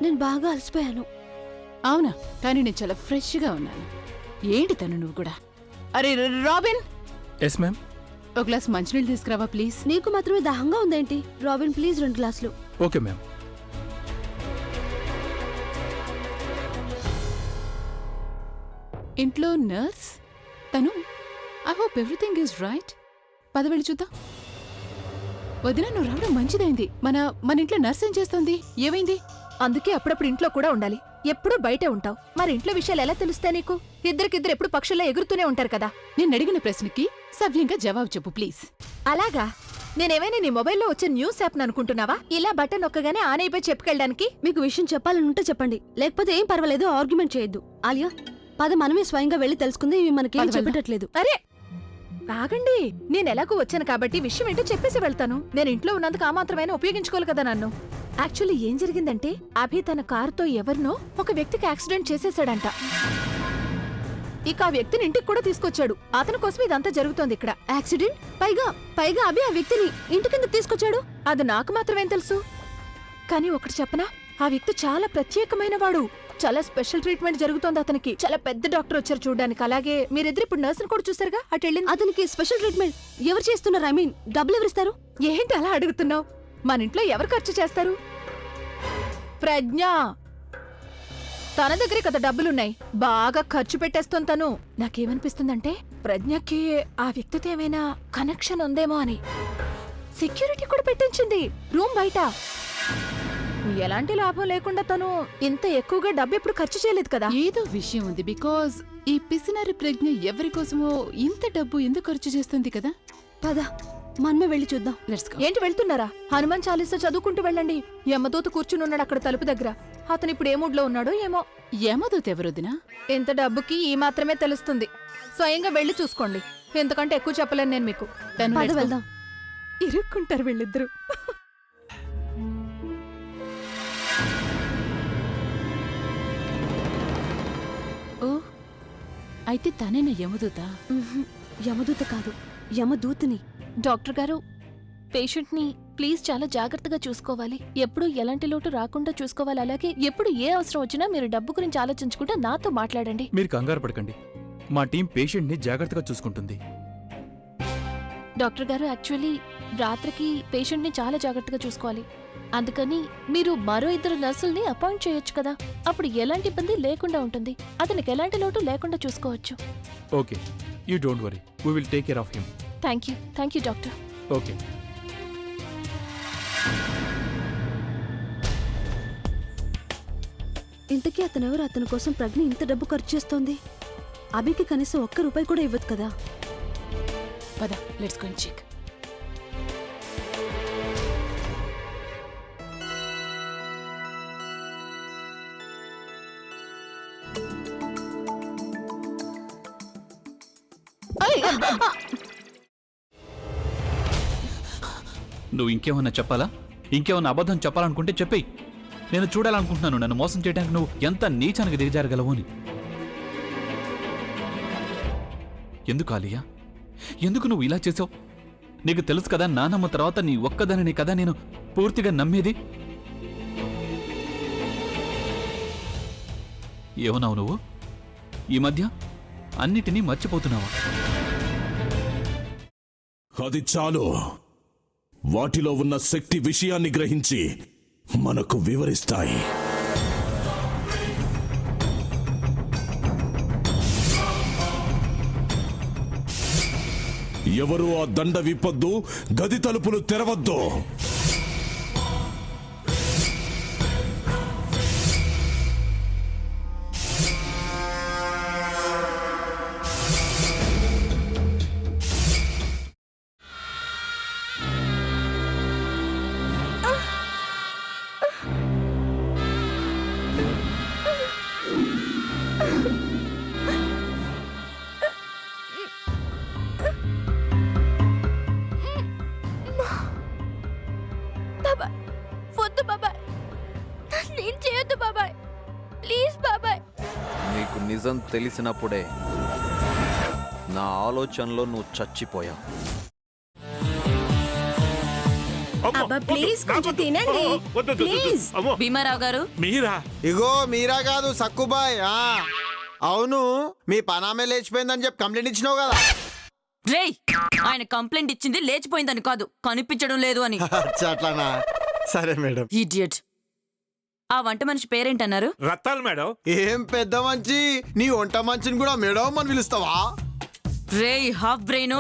నేను బాగా అలసిపోయాను. అవునా? కానీ నేను చాలా ఫ్రెష్గా ఉన్నాను. ఏంటి తను నువ్వు కూడా? అరే రాబిన్, ఎస్ మ్యామ్. ఒక గ్లాస్ మంచినీళ్ళు తీసుకురావా ప్లీజ్. నీకు మాత్రమే దాహంగా ఉందేంటి? రాబిన్ ప్లీజ్ 2 గ్లాసులు. Okay ma'am. ఇంట్లో నర్స్ తను. I hope everything is right. పద వెళ్ళి చూద్దాం. వదిన, నువ్వు రావడం మంచిదైంది. మన ఇంట్లో నర్స్ ఏం చేస్తోంది? ఏమైంది? అందుకే అప్పుడప్పుడు ఇంట్లో కూడా ఉండాలి. ఎప్పుడూ బయటే ఉంటావు. మరి ఇంట్లో విషయాలు ఎలా తెలుస్తాయి నీకు? ఇద్దరికిద్దరు ఎప్పుడు పక్షుల్లో ఎగురుతూనే ఉంటారు కదా. నేను అడిగిన ప్రశ్నకి సవ్యంగా జవాబు చెప్పు ప్లీజ్. అలాగా? నేనేమైనా నీ మొబైల్లో వచ్చే న్యూస్ యాప్ అనుకుంటున్నావా? ఇలా బటన్ నొక్కగానే ఆన్ అయిపోయి చెప్పుకెళ్ళడానికి. మీకు విషయం చెప్పాలని ఉంటే చెప్పండి, లేకపోతే ఏం పర్వాలేదు, ఆర్గ్యుమెంట్ చేయొద్దు. ఆలియా, పద మనమే స్వయంగా వెళ్లి తెలుసుకుంది. ఇవి మనకేం పద వెళ్దాం. చెప్పేటట్లేదు. అరే ఆగండి, నేనెలాగూ వచ్చాను కాబట్టి విషయం ఏంటో చెప్పేసి వెళ్తాను. నేను ఇంట్లో ఉన్నందుకు ఆ మాత్రమైనా ఉపయోగించుకోవాలి కదా నన్ను. యాక్చువల్లీ ఏం జరిగిందంటే, అభి తన కారుతో ఎవరినో ఒక వ్యక్తికి యాక్సిడెంట్ చేసేసాడంట. ఇక ఆ వ్యక్తిని ఇంటికి కూడా తీసుకొచ్చాడు. అతని కోసం ఇదంతా జరుగుతోంది ఇక్కడ. యాక్సిడెంట్? పైగా అభి ఆ వ్యక్తిని ఇంటి కింద తీసుకొచ్చాడు. అది నాకు మాత్రమేం తెలుసు. కానీ ఒకటి చెప్పనా, ఆ వ్యక్తి చాలా ప్రత్యేకమైన వాడు. చాలా స్పెషల్ ట్రీట్మెంట్ జరుగుతోంది అతనికి. చాలా పెద్ద డాక్టర్ వచ్చారు చూడడానికి. అలాగే మీరిద్దరు ఇప్పుడు నర్సును కూడా చూసారుగా, అటు వెళ్ళింది. అతనికి స్పెషల్ ట్రీట్మెంట్ ఎవరు చేస్తున్నారు? ఐ మీన్, డబ్బులు ఎవరిస్తారు? ఏంటి అలా అడుగుతున్నావు? మన ఇంట్లో ఎవరు ఖర్చు చేస్తారు? ప్రజ్ఞ. తన దగ్గరే కదా డబ్బులున్నాయి. బాగా ఖర్చు పెట్టేస్తుంది తను. నాకేమనిపిస్తుందంటే, ప్రజ్ఞకి ఆ వ్యక్తితో ఏమైనా కనెక్షన్ ఉందేమో అని. సెక్యూరిటీ కూడా పెట్టించింది రూమ్ బయట. ఎలాంటి లాభం లేకుండా తను ఇంత ఎక్కువగా డబ్బు ఎప్పుడు ఖర్చు చేయలేదు కదా. ఏదో విషయం ఉంది. బికాజ్ ఈ పిసినారి ప్రజ్ఞ ఎవరి కోసమో ఇంత డబ్బు ఎందుకు ఖర్చు చేస్తుంది కదా. పద మనమే వెళ్ళి చూద్దాం. Let's go. ఏంటి వెళ్తున్నారా? హనుమాన్ చాలీసా చదువుకుంటూ వెళ్ళండి. యమదూత కూర్చునున్నాడు అక్కడ తలుపు దగ్గర. అతను ఇప్పుడు ఏ మూడ్లో ఉన్నాడో ఏమో. యమదూత ఎవరొదినా? ఇంత డబ్బుకి ఈ మాత్రమే తెలుస్తుంది. స్వయంగా వెళ్ళి చూసుకోండి. ఎంతకంటే ఎక్కువ చెప్పలేను నేను మీకు. తను పద let's go. వెళ్దాం. ఇరుక్కుంటారు వీళ్ళిద్దరు. ఓ, అయితే తనేనా యమదూత? యమదూత కాదు, యమదూతని. డాక్టర్ గారు, పేషెంట్ని ప్లీజ్ చాలా జాగ్రత్తగా చూసుకోవాలి. ఎప్పుడు ఎలాంటి లోటు రాకుండా చూసుకోవాలి. అలాగే ఎప్పుడు ఏ అవసరం వచ్చినా మీరు డబ్బు గురించి ఆలోచించుకుంటే నాతో మాట్లాడండి. మీరు కంగారు పడకండి. మా టీం పేషెంట్ని జాగ్రత్తగా చూసుకుంటుంది. డాక్టర్ గారు, యాక్చువల్లీ రాత్రికి పేషెంట్ని చాలా జాగ్రత్తగా చూసుకోవాలి. అందుకని మీరు మరో 2 నర్సుల్ని అపాయింట్ చేయొచ్చు కదా. అప్పుడు ఎలాంటి ఇబ్బంది లేకుండా ఉంటుంది. అతనికి ఎలాంటి లోటు లేకుండా చూసుకోవచ్చు. Okay, you don't worry, we will take care of him. Thank you doctor. Okay. ఇంతకీ అతనెవరు? అతని కోసం ప్రజ్ఞ ఇంత డబ్బు ఖర్చు చేస్తోంది. అభికి కనీసం ₹1 కూడా ఇవ్వదు కదా. పద, లెట్స్ గో చెక్. నువ్వు ఇంకేమన్నా చెప్పాలా? ఇంకేమన్నా అబద్ధం చెప్పాలనుకుంటే చెప్పేయి. నేను చూడాలనుకుంటున్నాను నన్ను మోసం చేయడానికి నువ్వు ఎంత నీచానికి దిగజారగలవు అని. ఎందుకు ఆలియా, ఎందుకు నువ్వు ఇలా చేసావు? నీకు తెలుసు కదా, నానమ్మ తర్వాత నీ ఒక్కదానిని కదా నేను పూర్తిగా నమ్మేది. ఏమన్నావు నువ్వు? ఈ మధ్య అన్నిటినీ మర్చిపోతున్నావా? అది చాలు. వాటిలో ఉన్న శక్తి విషయాన్ని గ్రహించి మనకు వివరిస్తాయి. ఎవరు ఆ దండ విప్పొద్దు, గది తలుపులు తెరవద్దు. వద్దు బాబాయ్, నేను చేయొద్దు బాబాయ్, ప్లీజ్ బాబాయ్. నీకు నిజం తెలిసినప్పుడే నా ఆలోచనలో నువ్వు చచ్చిపోయావు. అబ్బా ప్లీజ్ కొంచెం తినండి ప్లీజ్. భీమారావు గారు మీరా? ఇగో మీరా కాదు సక్కుబాయ్. అవును, మీ పనామే లేచిపోయిందని చెప్పి కంప్లైంట్ ఇచ్చినావు కదా. రేయ్, ఆయన కంప్లైంట్ ఇచ్చింది లేచిపోయిందని కాదు, కనిపించడం లేదు అని. అట్లానా? సరే మేడం. ఇడియట్. ఆ వంట మనిషి పేరేంటన్నారు? రత్తాలు మేడం. ఏం పెద్ద మంచి, నీ వంట మంచిని కూడా మేడం అని పిలుస్తావా? రేయ్ హాఫ్ బ్రెయిన్,